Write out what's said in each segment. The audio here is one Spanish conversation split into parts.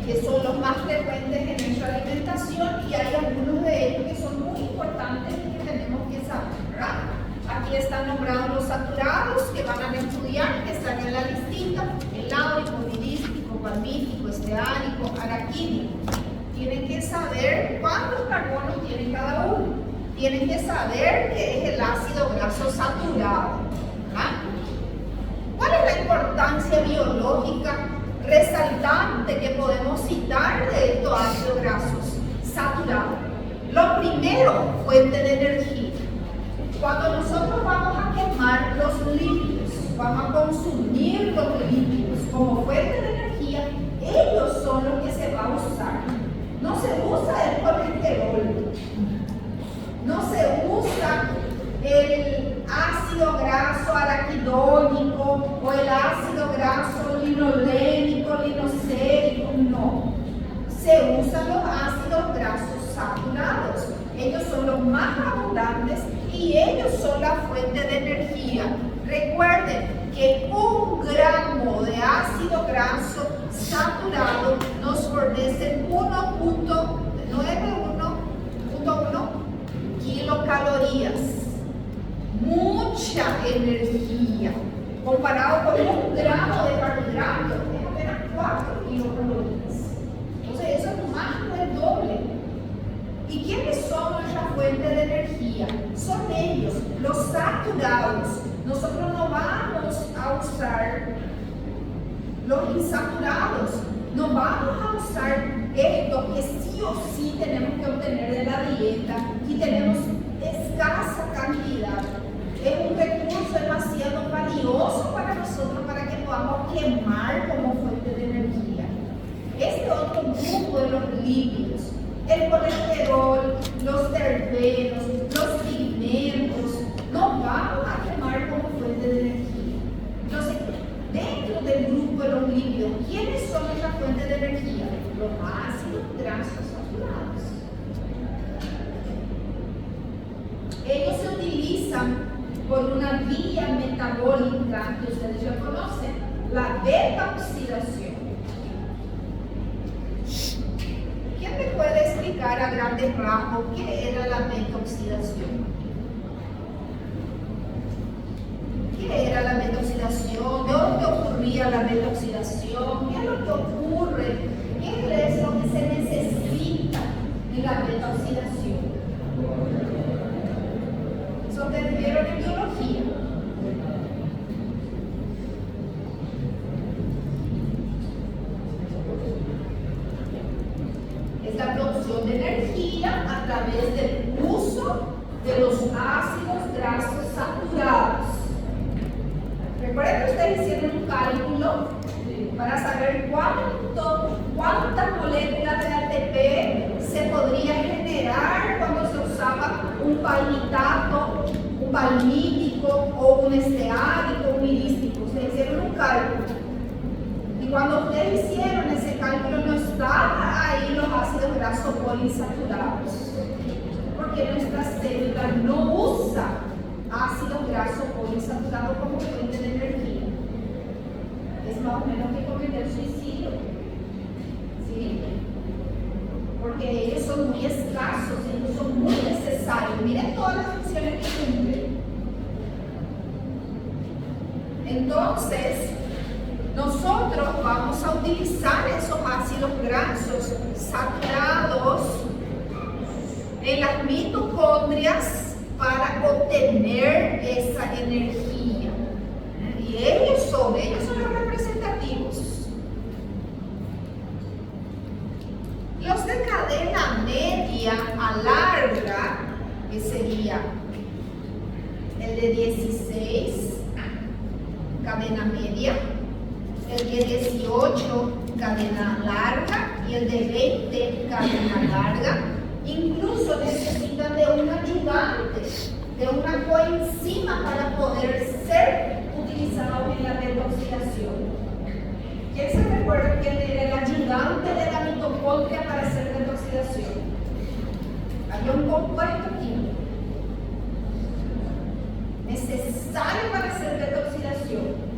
que son los más frecuentes en nuestra alimentación, y hay algunos de ellos que son muy importantes y que tenemos que saber, ¿verdad? Aquí están nombrados los saturados que van a estudiar, que están en la listita: el láurico, mirístico, palmítico, esteárico, araquídico. Tienen que saber cuántos carbonos tiene cada uno. Tienen que saber qué es el ácido graso saturado, ¿verdad? ¿Cuál es la importancia biológica resaltante que podemos citar de estos ácidos grasos saturados? Lo primero, fuente de energía. Cuando nosotros vamos a quemar los lípidos, vamos a consumir los lípidos como fuente de energía, ellos son los que se va a usar. No se usa el colesterol, no se usa el ácido graso araquidónico o el ácido graso linolénico, linocérico, no. Se usan los ácidos grasos saturados. Ellos son los más abundantes y ellos son la fuente de energía. Recuerden que 1 gramo de ácido graso saturado nos fornece 1.1 kilocalorías. Mucha energía. Comparado con 1 gramo de carbohidratos, es apenas 4 kilocalorías. Entonces eso es más del doble. ¿Y quiénes son nuestra fuente de energía? Son ellos, los saturados. Nosotros no vamos a usar los insaturados. No vamos a usar esto que sí o sí tenemos que obtener de la dieta y tenemos escasa cantidad. Es un recurso demasiado valioso para nosotros para que podamos quemar como fuente de energía. Este otro grupo de los lípidos, el colesterol, los terpenos, los pigmentos, no vamos a quemar como fuente de energía. Entonces, dentro del grupo de los lípidos, ¿quiénes son nuestra fuente de energía? Los ácidos grasos saturados. Ellos se utilizan por una vía metabólica que ustedes ya conocen, la beta-oxidación. ¿Quién me puede explicar a grandes rasgos qué era la beta-oxidación? ¿Qué era la beta-oxidación? ¿De dónde ocurría la beta-oxidación? ¿Qué es lo que ocurre? ¿Qué es lo que se necesita en la beta-oxidación? Eso te vieron en biología. Es la producción de energía a través del uso de los ácidos grasos saturados. Recuerden que ustedes hicieron un cálculo para saber cuántas moléculas de ATP se podría generar cuando se usaba un palmitato, un palmítico o un esteárico, un mirístico. Ustedes hicieron un cálculo. Y cuando ustedes hicieron ese cálculo no estaban ahí los ácidos grasos poliinsaturados. Porque nuestra célula no usa ácidos grasos poliinsaturados como fuente de energía. Es más o menos que cometer suicidio. ¿Sí? Porque ellos son muy escasos, ellos son muy necesarios. Miren todas las funciones que cumplen. Entonces, nosotros vamos a utilizar esos ácidos grasos saturados en las mitocondrias para obtener esa energía. Y ellos son los representativos. Los de cadena media a larga, que sería el de 16, cadena media, el de 18, cadena larga, y el de 20, cadena larga, incluso necesitan de un ayudante, de una coenzima para poder ser utilizados en la beta-oxidación. ¿Quién se recuerda quién era el ayudante de la mitocondria para hacer beta-oxidación? Hay un compuesto químico necesario para hacer beta-oxidación.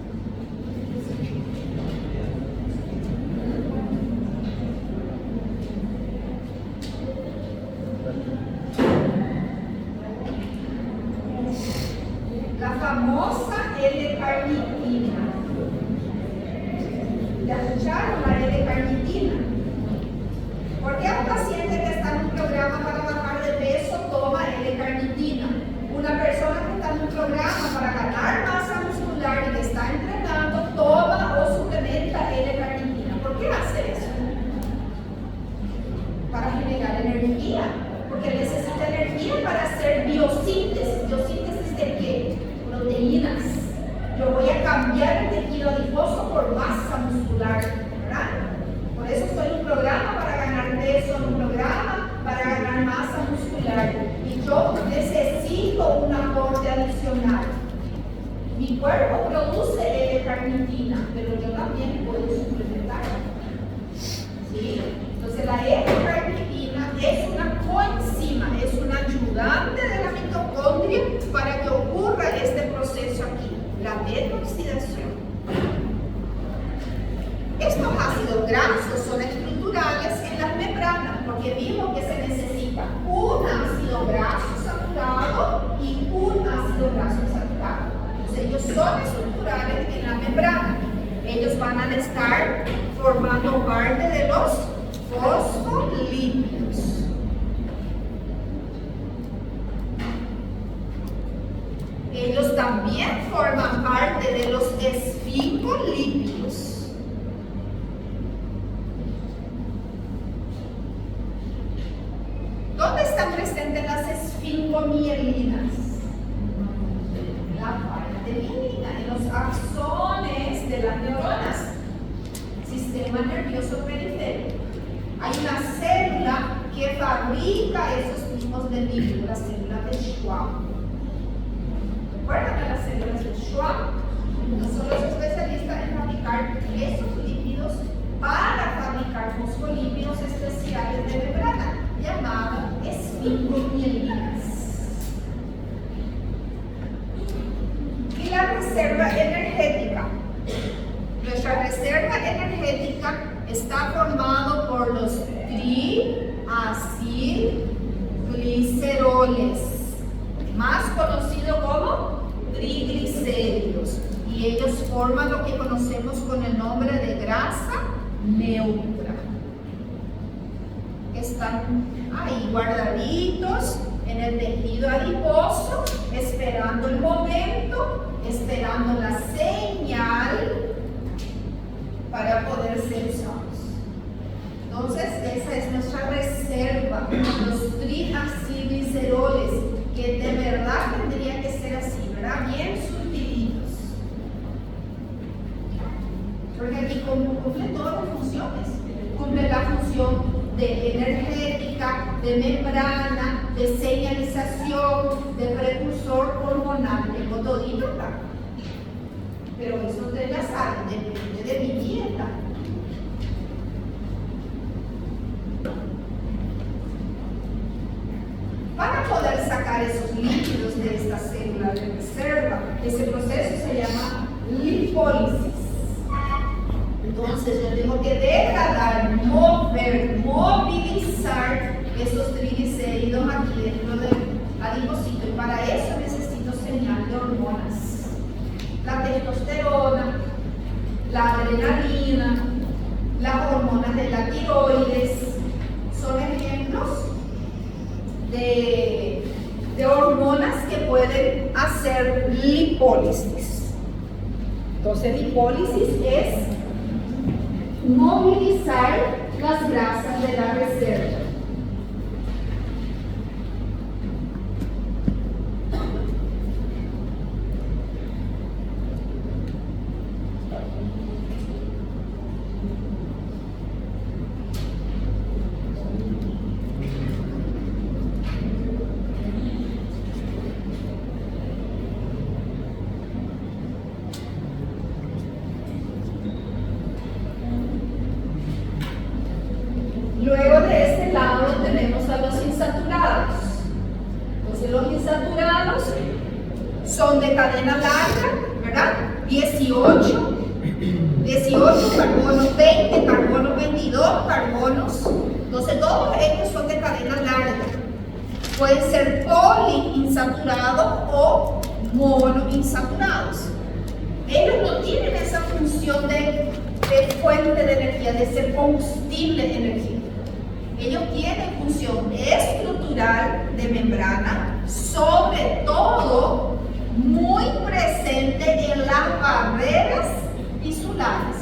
cuerpo produce L-carnitina, pero yo también puedo suplementar. ¿Sí? Entonces la L-carnitina es una coenzima, es un ayudante de la mitocondria para que ocurra este proceso aquí, la detoxidación. Estos ácidos grasos son estructurales en las membranas porque vimos que se necesita un ácido graso saturado y un ácido graso saturado. Entonces ellos son estructurales en la membrana. Ellos van a estar formando parte de los fosfolípidos. Ellos también forman parte de los esfingolípidos. ¿Dónde están presentes las esfingomielinas? La parte mielina, en los axones de las neuronas. Sistema nervioso periférico. Hay una célula que fabrica esos tipos de lípidos, la célula de Schwann. ¿Recuerdan de las células de Schwann? No son los especialistas en fabricar esos lípidos para fabricar fosfolípidos especiales de membrana, llamadas esfingomielinas. Y la reserva energética. Nuestra reserva energética está formada por los triacilgliceroles, más conocido como triglicéridos, y ellos forman lo que conocemos con el nombre de grasa neutra. Están ahí guardaditos en el tejido adiposo, esperando el momento, esperando la señal para poder ser usados. Entonces, esa es nuestra reserva, los triacilgliceroles, que de verdad tendría que ser así, ¿verdad? Bien surtiditos. Porque aquí cumple todas las funciones. Cumple la función de energética, de membrana, de señalización, de precursor hormonal, de todito acá. Pero eso ustedes ya saben, depende de mi dieta. Para poder sacar esos lípidos de esta célula de reserva, ese proceso se llama lipólisis. Entonces yo tengo que degradar, mover, movilizar esos triglicéridos aquí dentro del adipocito, y para eso necesito señal de hormonas. La testosterona, la adrenalina, las hormonas de la tiroides son ejemplos de hormonas que pueden hacer lipólisis. Entonces, lipólisis es movilizar las grasas de la reserva. Luego de este lado tenemos a los insaturados. Entonces los insaturados son de cadena larga, ¿verdad? 18 carbonos, 20, carbonos 22, carbonos. Entonces todos ellos son de cadena larga. Pueden ser poliinsaturados o monoinsaturados. Ellos no tienen esa función de fuente de energía, de ser combustible de energía. Ellos tienen función estructural de membrana, sobre todo muy presente en las barreras tisulares.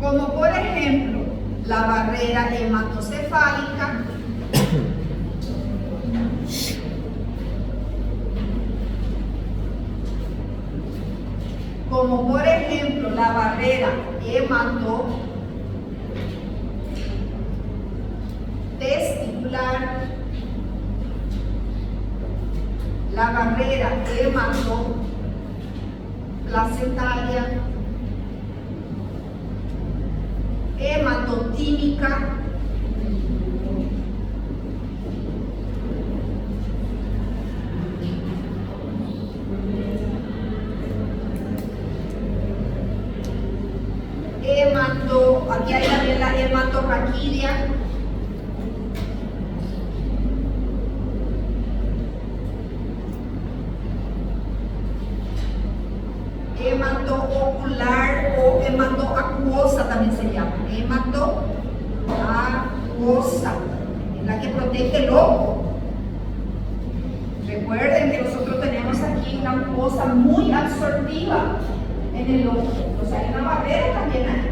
Como por ejemplo, la barrera hematocefálica, como por ejemplo la barrera regular, la barrera hematoplacentaria, hematotímica, aquí hay también la hematorraquídea, hematoocular o hematoacuosa también se llama, hematoacuosa, es la que protege el ojo. Recuerden que nosotros tenemos aquí una mucosa muy absortiva en el ojo, o sea, hay una barrera también ahí.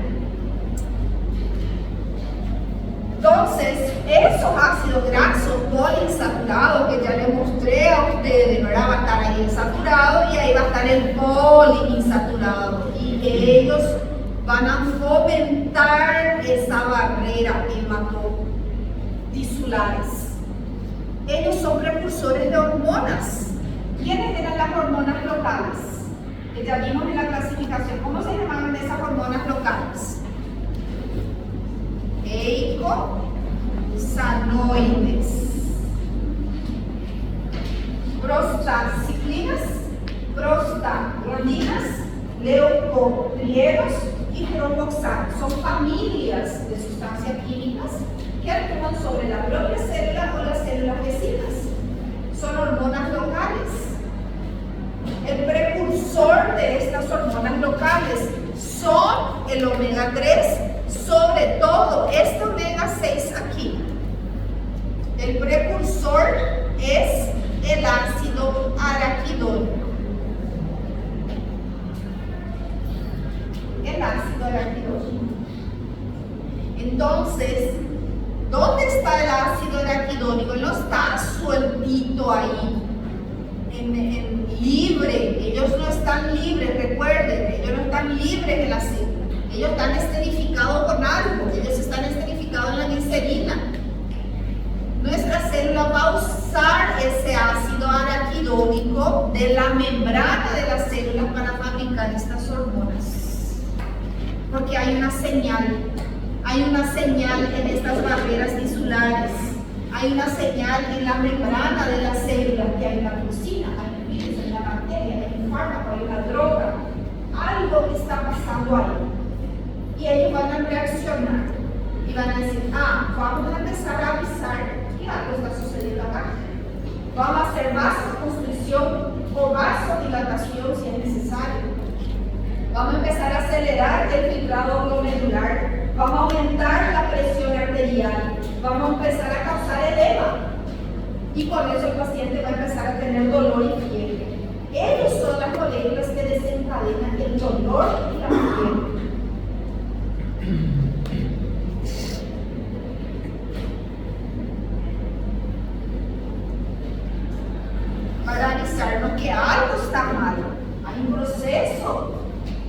Entonces, esos ácidos grasos poliinsaturados que ya les mostré a ustedes, ¿verdad? Va a estar ahí el saturado y ahí va a estar el poliinsaturado. Y ellos van a fomentar esa barrera hematodisulares. Ellos son precursores de hormonas. ¿Quiénes eran las hormonas locales? Que ya vimos en la clasificación. ¿Cómo se llamaban esas hormonas locales? Eicosanoides, prostaciclinas, prostaglandinas, leucotrienos y tromboxanos. Son familias de sustancias químicas que actúan sobre la propia célula o las células vecinas. Son hormonas locales. El precursor de estas hormonas locales son el omega 3, sobre todo este omega 6 aquí. El precursor es el ácido araquidónico. El ácido araquidónico. Entonces, ¿dónde está el ácido araquidónico? No está sueltito ahí, libre. Ellos no están libres, recuerden, ellos no están libres en la célula. Ellos están esterificados con algo, ellos están esterificados en la glicerina. Nuestra célula va a usar ese ácido araquidónico de la membrana de las células para fabricar estas hormonas. Porque hay una señal en estas barreras tisulares, hay una señal en la membrana de la célula que hay una toxina, hay un virus, hay una bacteria, hay un fármaco, hay una droga. Algo está pasando ahí. Y ellos van a reaccionar y van a decir, vamos a empezar a avisar que algo está sucediendo acá. Vamos a hacer vasoconstricción o vasodilatación si es necesario. Vamos a empezar a acelerar el filtrado glomerular. Vamos a aumentar la presión arterial. Vamos a empezar a causar edema. Y por eso el paciente va a empezar a tener dolor y fiebre. Ellos son las moléculas que desencadenan el dolor y la fiebre. Para avisarnos que algo está mal, hay un proceso,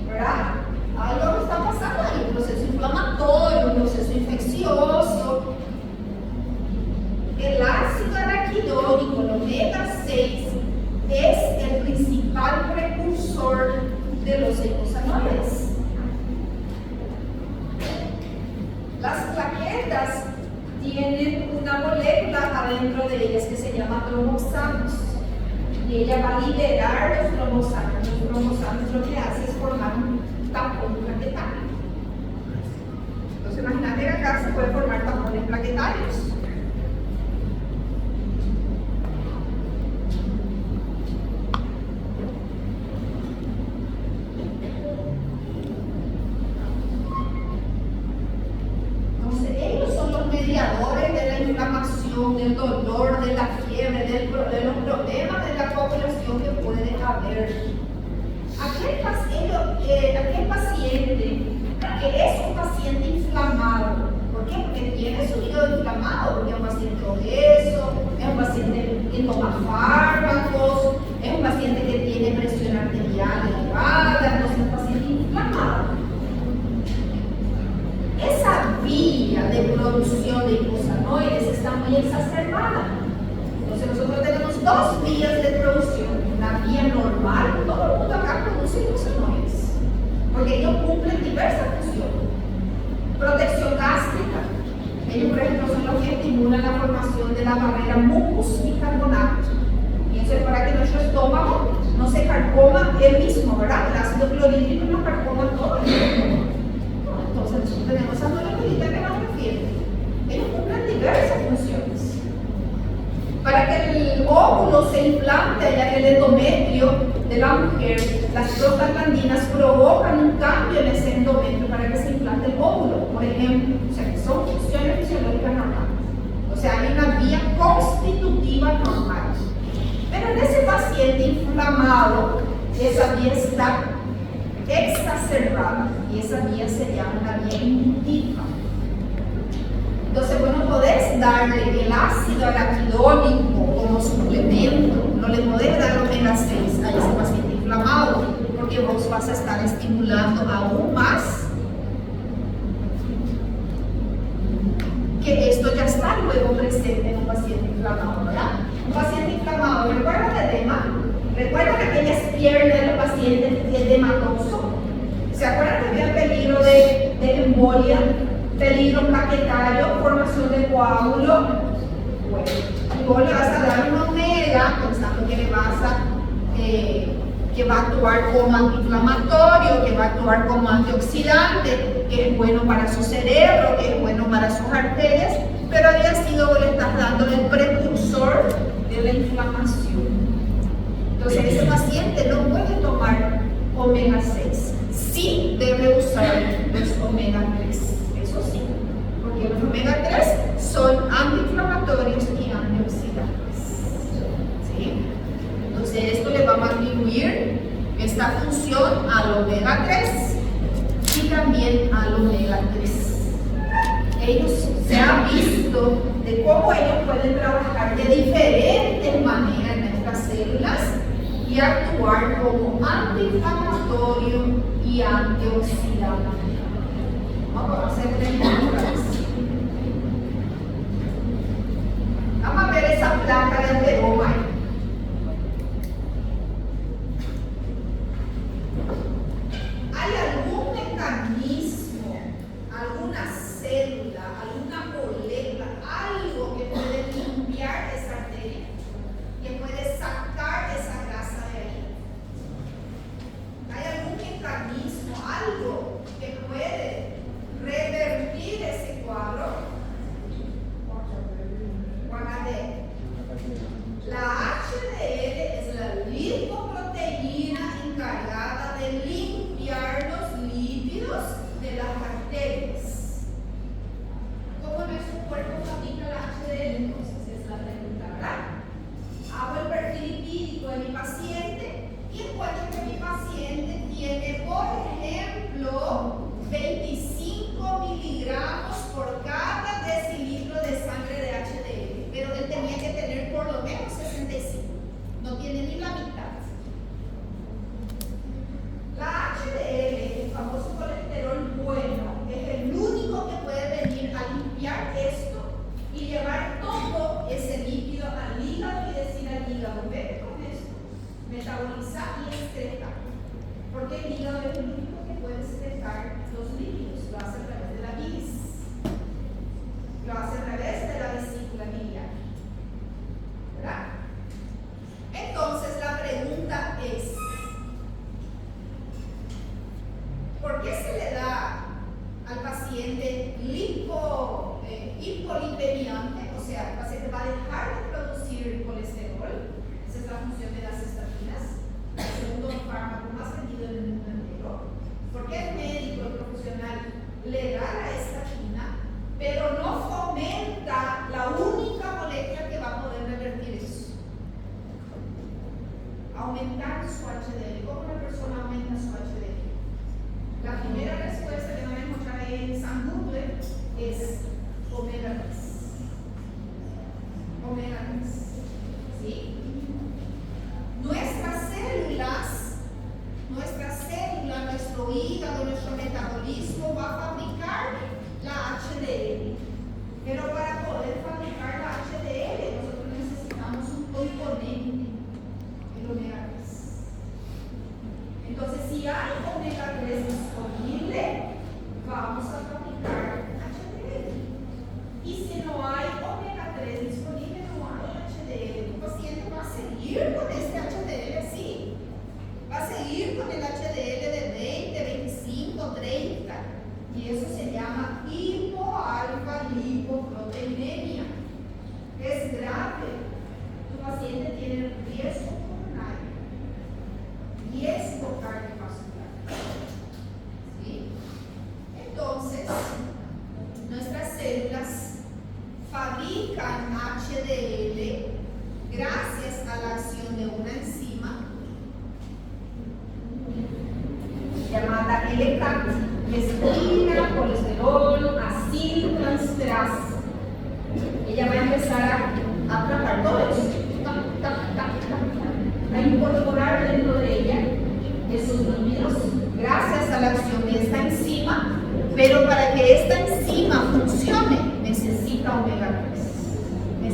¿verdad? Algo está pasando, hay un proceso inflamatorio, un proceso infeccioso. El ácido araquidónico, el omega 6, es el principal precursor de los eicosanoides. Las plaquetas tienen una molécula adentro de ellas que se llama tromboxanos. Y ella va a liberar los tromboxanos. Los tromboxanos lo que hace es formar un tapón plaquetario. Entonces imagínate que acá se pueden formar tapones plaquetarios. Entonces ellos son los mediadores de la inflamación, del dolor, de la fiebre, de los problemas de la coagulación que puede haber. Aquel paciente que es un paciente inflamado, ¿por qué? Porque tiene su hígado inflamado, porque es un paciente obeso, es un paciente que toma fármacos, es un paciente que tiene presión arterial elevada, entonces es un paciente inflamado. Esa vía de producción de eicosanoides está muy muy exacerbada. Entonces nosotros tenemos dos vías de producción. Una vía normal, todo el mundo acá produce glucenoides, porque ellos cumplen diversas funciones. Protección gástrica. Ellos, por ejemplo, son los que estimulan la formación de la barrera mucus-bicarbonato. Y eso es para que nuestro estómago no se carcoma él mismo, ¿verdad? El ácido clorhídrico nos carcoma todo el estómago. Entonces nosotros tenemos esas moleculitas que nos refieren. Ellos cumplen diversas funciones. Para que el óvulo se implante allá en el endometrio de la mujer, las prostaglandinas provocan un cambio en ese endometrio para que se implante el óvulo, por ejemplo. O sea, que son funciones fisiológicas normales. O sea, hay una vía constitutiva normal. Pero en ese paciente inflamado, esa vía está exacerbada y esa vía se llama una vía inductiva. Entonces, bueno, podés darle el ácido araquidónico como suplemento, no le podés dar omega 6 a ese paciente inflamado, porque vos vas a estar estimulando aún más que esto ya está luego presente en un paciente inflamado, ¿verdad? Un paciente inflamado, ¿recuerdan el edema? ¿Recuerdan aquellas piernas de los pacientes edematosos? ¿Se acuerdan que había peligro de embolia? Peligro plaquetario, formación de coágulo. Bueno, y vos le vas a dar una omega, pensando que va a actuar como antiinflamatorio, que va a actuar como antioxidante, que es bueno para su cerebro, que es bueno para sus arterias, pero había sido, le estás dando el precursor de la inflamación. Entonces ese paciente no puede tomar omega 6. Sí debe usar los omega 3. Eso sí, porque los omega 3 son antiinflamatorios y antioxidantes. ¿Sí? Entonces esto le va a atribuir esta función al omega 3 y también al omega 3. Ellos se han visto de cómo ellos pueden trabajar de diferentes maneras en nuestras células y actuar como antiinflamatorio y antioxidante. Vamos a hacer preguntas. Vamos a ver esa placa de ateroma. ¿Hay algún mecanismo, alguna célula, alguna molécula, algo que puede limpiar esa arteria, que puede sacar esa grasa de ahí? ¿Hay algún mecanismo, algo que puede revertir ese cuadro? La HDL es la lipoproteína encargada de limpiar los lípidos de las arterias. ¿Cómo nuestro cuerpo fabrica la HDL? Entonces es la pregunta, ¿verdad? Hago el perfil lipídico de mi paciente y encuentro que mi paciente tiene, por ejemplo, 25 miligramos por cada decilitro de sangre de HDL, pero él tenía que tener por lo menos 65, no tiene ni la mitad. La HDL, el famoso colesterol bueno, es el único que puede venir a limpiar esto y llevar todo ese líquido al hígado y decir al hígado, vete con esto, metaboliza y excreta, porque el hígado es el único que puede excretar los líquidos, lo hace a través de la bilis, lo hace a través de la vesícula biliar, ¿verdad? Entonces la pregunta es, ¿por qué se le da al paciente hipolipemiante? O sea, el paciente va a dejar de producir colesterol. Esa es la función de las estatinas, el segundo fármaco más vendido en el mundo entero. ¿Por qué el médico, el profesional, le da la estatina, pero no fomenta la única molécula que va a poder revertir eso? Aumentar su HDL. ¿Cómo una persona aumenta su HDL? La primera respuesta que van a encontrar en San Google es omega 3. Omega 3. ¿Sí? Nuestras células, nuestro hígado, nuestro metabolismo va a fabricar la HDL. Pero para poder fabricar la HDL,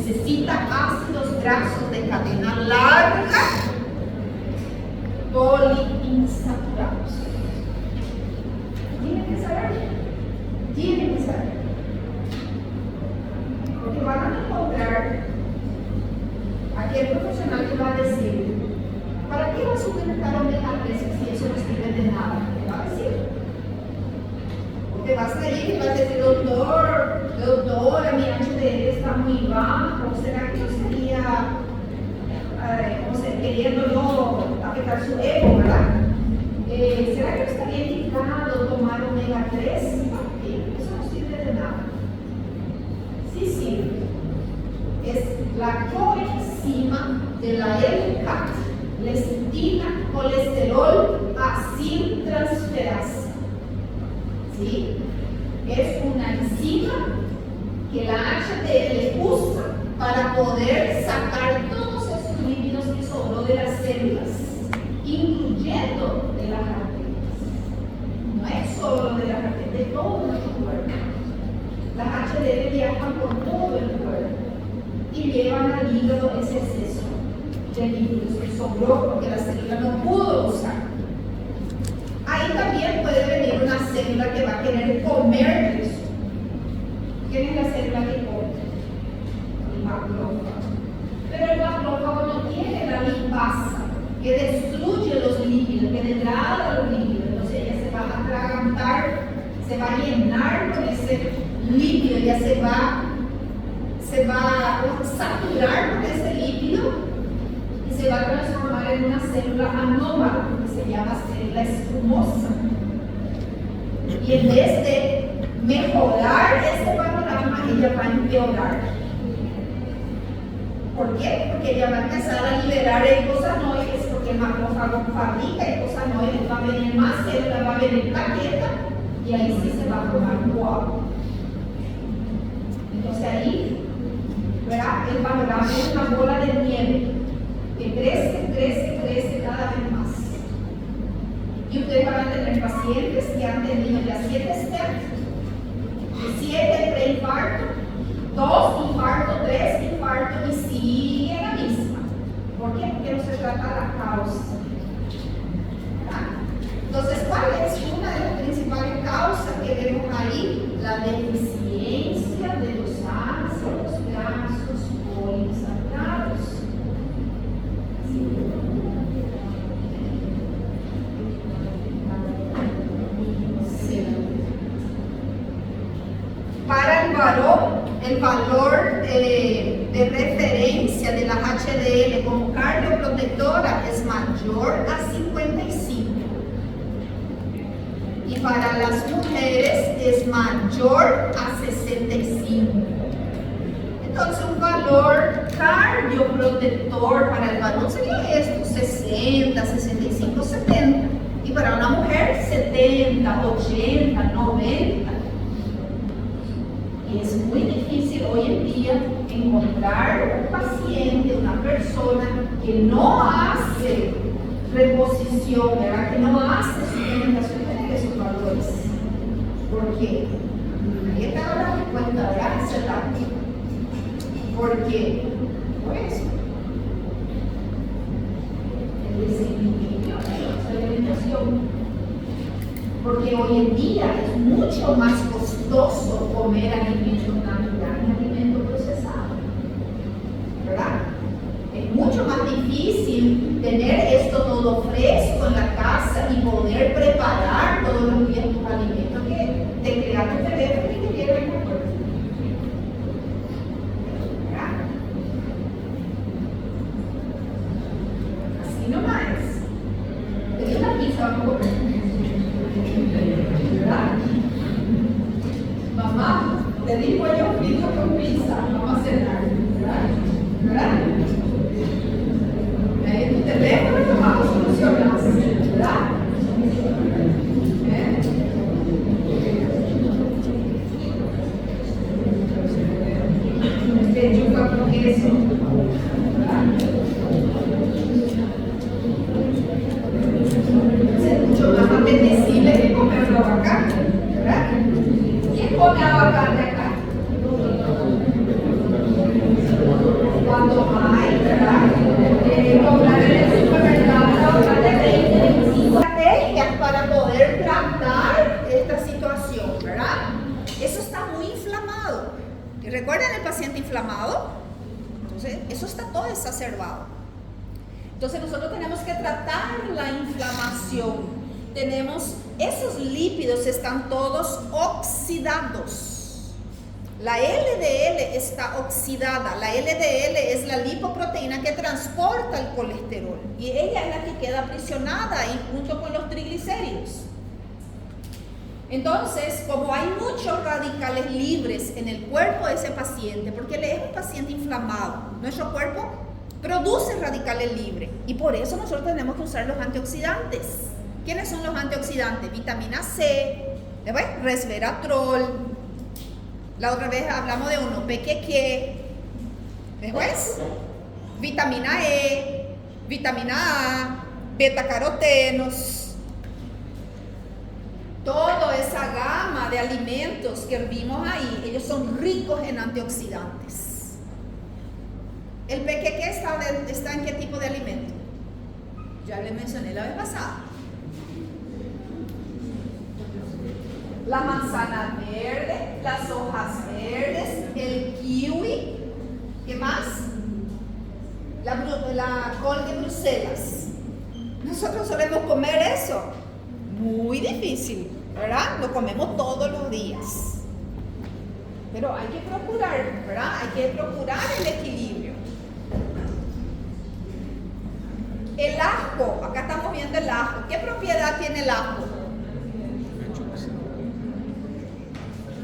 necesita ácidos grasos de cadena larga poliinsaturados. Tienen que saber. Porque van a encontrar aquel profesional que va a decir, ¿para qué va a suplementar omega 3 si eso no sirve de nada? ¿Qué va a decir? Porque vas a ir y vas a decir, doctora, mi HDL está muy bajo, ¿será que yo estaría queriendo no afectar su ego, verdad? ¿Será que estaría indicado tomar omega 3? Eso no sirve de nada. Sí sirve. Es la coenzima de la LCAT, lecitina colesterol aciltransferasa. ¿Sí? Es una enzima que la HDL usa para poder sacar todos esos lípidos que sobró de las células, incluyendo de las arterias. No es solo de las arterias, de todo nuestro cuerpo. Las HDL viajan por todo el cuerpo y llevan al hígado ese exceso de lípidos que sobró porque la célula no pudo usar. Ahí también puede venir una célula que va a querer comer eso. ¿Quién es la célula que come? El macrófago. Pero el macrófago no tiene la lipasa que destruye los lípidos, que degrada los lípidos. Entonces ella se va a atragantar, se va a llenar con ese lípido, ya se va a saturar con ese lípido y se va a transformar en una célula anómala que se llama célula espumosa. Y en vez de mejorar ese panorama, ella va a empeorar. ¿Por qué? Porque ella va a empezar a liberar eicosanoides, porque el macrófago fabrica eicosanoides, va a venir más células, va a venir plaqueta y ahí sí se va a formar coágulo. Entonces ahí, ¿verdad? El panorama es una bola de nieve que crece cada vez más. Y ustedes van a tener pacientes que han tenido ya 7 stents, 7 preinfarto, 2 infartos, 3 infartos y sigue la misma. ¿Por qué? Porque no se trata de la causa. ¿Verdad? Entonces, ¿cuál es una de las principales causas que vemos ahí? La deficiencia de los ácidos grasos poliinsaturados. Para el varón, el valor de referencia de la HDL como cardioprotectora es mayor a 55. Y para las mujeres es mayor a 65. Entonces un valor cardioprotector para el varón sería esto, 60, 65, 70. Y para una mujer 70, 80, 90. Y es muy difícil hoy en día encontrar un paciente, una persona que no hace reposición, ¿verdad? Que no hace suplementación de esos valores. ¿Por qué? Nadie te va a dar cuenta de hacerla. ¿Por qué? Pues el desequilibrio de la alimentación. Porque hoy en día es mucho más costoso comer alimento natural que alimento procesado, ¿verdad? Es mucho más difícil tener esto todo fresco en la casa y poder preparar todos los días tus alimentos que te crear tu teléfono y te lleva en la puerta. ¿Verdad? Así nomás. Te di una pizza, vamos a comer. ¿Verdad? Mamá, te di pollo frito con pizza, vamos a cenar, ¿verdad? ¿Verdad? En tu teléfono y mamá lo solucionas, ¿verdad? exacerbado. Entonces nosotros tenemos que tratar la inflamación. Esos lípidos están todos oxidados. La LDL está oxidada. La LDL es la lipoproteína que transporta el colesterol. Y ella es la que queda aprisionada ahí junto con los triglicéridos. Entonces, como hay muchos radicales libres en el cuerpo de ese paciente, porque él es un paciente inflamado, nuestro cuerpo produce radicales libres. Y por eso nosotros tenemos que usar los antioxidantes. ¿Quiénes son los antioxidantes? Vitamina C, resveratrol. La otra vez hablamos de uno, PQQ. Después, vitamina E, vitamina A, betacarotenos. Toda esa gama de alimentos que vimos ahí, ellos son ricos en antioxidantes. ¿El PQQ está en qué tipo de alimento? Ya le mencioné la vez pasada. La manzana verde, las hojas verdes, el kiwi, ¿qué más? La col de Bruselas. Nosotros solemos comer eso. Muy difícil, ¿verdad? Lo comemos todos los días. Pero hay que procurar, ¿verdad? Hay que procurar el equilibrio. El ajo, acá estamos viendo el ajo. ¿Qué propiedad tiene el ajo?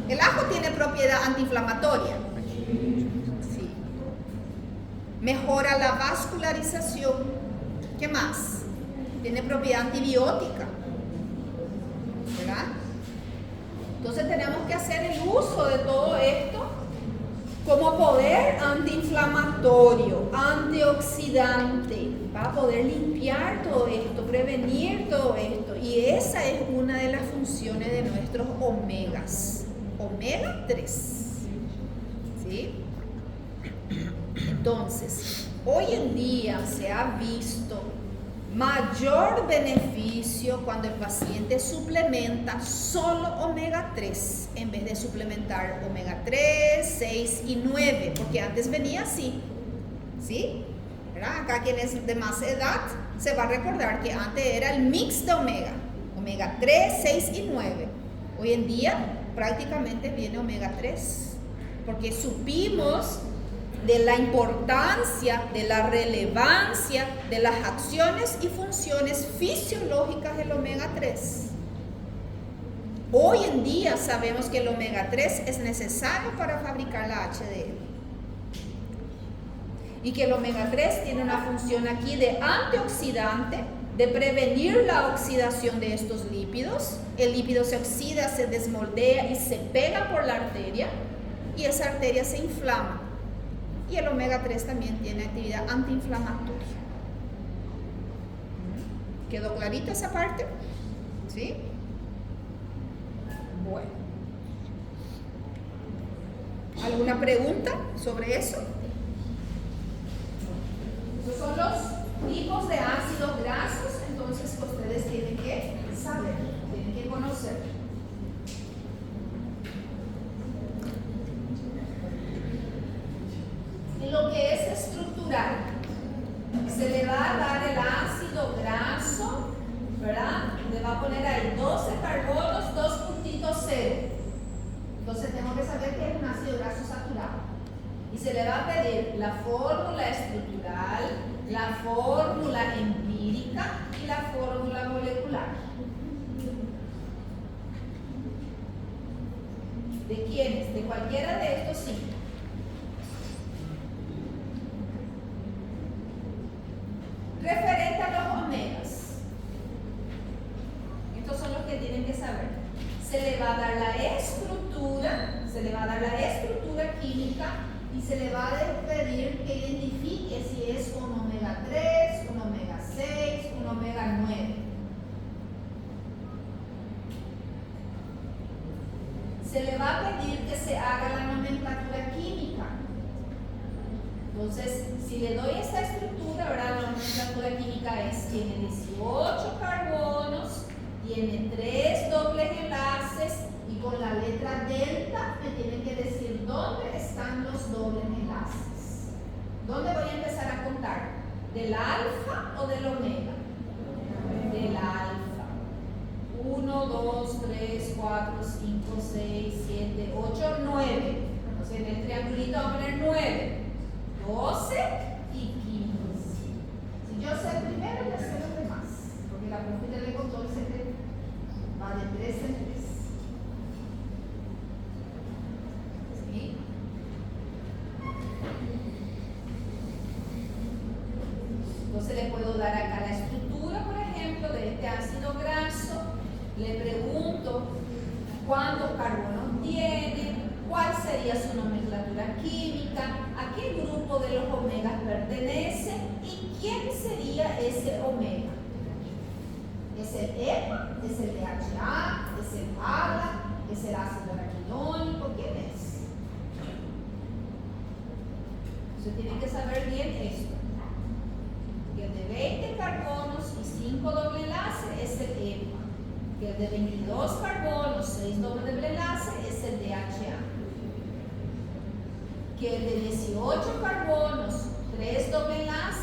El ajo tiene propiedad antiinflamatoria. Sí. Mejora la vascularización. ¿Qué más? Tiene propiedad antibiótica. ¿Verdad? Entonces tenemos que hacer el uso de todo esto como poder antiinflamatorio, antioxidante, para poder limpiar todo esto, prevenir todo esto. Y esa es una de las funciones de nuestros omegas. Omega 3, ¿sí? Entonces, hoy en día se ha visto mayor beneficio cuando el paciente suplementa solo omega 3 en vez de suplementar omega 3, 6 y 9, porque antes venía así, ¿sí? ¿Verdad? Acá quien es de más edad se va a recordar que antes era el mix de omega 3, 6 y 9. Hoy en día prácticamente viene omega 3, porque supimos de la importancia, de la relevancia de las acciones y funciones fisiológicas del omega 3. Hoy en día sabemos que el omega 3 es necesario para fabricar la HDL. Y que el omega 3 tiene una función aquí de antioxidante, de prevenir la oxidación de estos lípidos. El lípido se oxida, se desmoldea y se pega por la arteria, y esa arteria se inflama. Y el omega 3 también tiene actividad antiinflamatoria. ¿Quedó clarita esa parte? ¿Sí? Bueno. ¿Alguna pregunta sobre eso? Esos son los tipos de ácidos grasos, entonces ustedes tienen que saber, tienen que conocer. Lo que es estructural, se le va a dar el ácido graso, ¿verdad? Le va a poner ahí 12 carbonos, 2 puntitos 0. Entonces tengo que saber que es un ácido graso saturado. Y se le va a pedir la fórmula estructural, la fórmula empírica y la fórmula molecular. ¿De quiénes? De cualquiera de estos 5. Referente a los omegas, estos son los que tienen que saber. Se le va a dar la estructura, química, y se le va a pedir que identifique si es un omega 3, un omega 6, un omega 9. Se le va a pedir que se haga la nomenclatura química. Entonces, si le doy esta estructura, ¿verdad? La nomenclatura química tiene 18 carbonos, tiene 3 dobles enlaces, y con la letra delta me tienen que decir dónde están los dobles enlaces. ¿Dónde voy a empezar a contar? ¿Del alfa o del omega? Del alfa. 1, 2, 3, 4, 5, 6, 7, 8, 9. Entonces en el triangulito vamos a poner 9, 12 y 15. Si yo sé el primero, ya sé los demás. Porque la profeta le contó el secreto. Va de 3 en 3. ¿Sí? Entonces le puedo dar acá la estructura, por ejemplo, de este ácido graso. Le pregunto cuántos carbonos tiene, cuál sería su nomenclatura química, a qué grupo de los omegas pertenece y quién sería ese omega. ¿Es el EPA? ¿Es el DHA? ¿Es el ALA? ¿Es el ácido araquidónico? ¿Quién es? Usted tiene que saber bien esto. Que el de 20 carbonos y 5 doble enlace es el EPA. Que el de 22 carbonos, 6 doble enlace es el DHA. Que el de 18 carbonos, 3 doble enlace